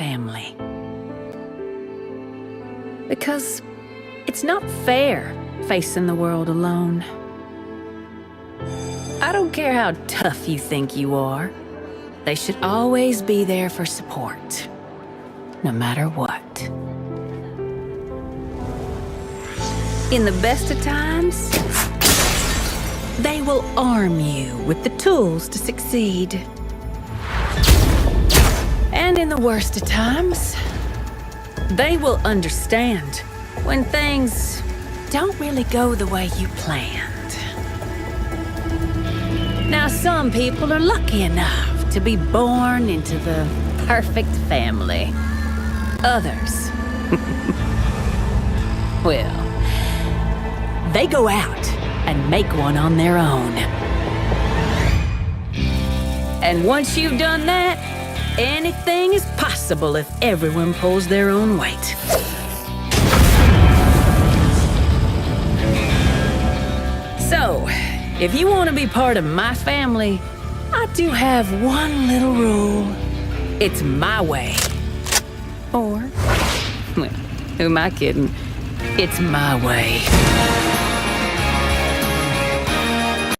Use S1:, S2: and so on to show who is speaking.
S1: family. Because it's not fair facing the world alone. I don't care how tough you think you are. They should always be there for support, no matter what. In the best of times, they will arm you with the tools to succeed. And in the worst of times, they will understand when things don't really go the way you planned. Now, some people are lucky enough to be born into the perfect family. Others, well, they go out and make one on their own. And once you've done that, anything is possible if everyone pulls their own weight. So, if you want to be part of my family, I do have one little rule. It's my way. Or, well, who am I kidding? It's my way.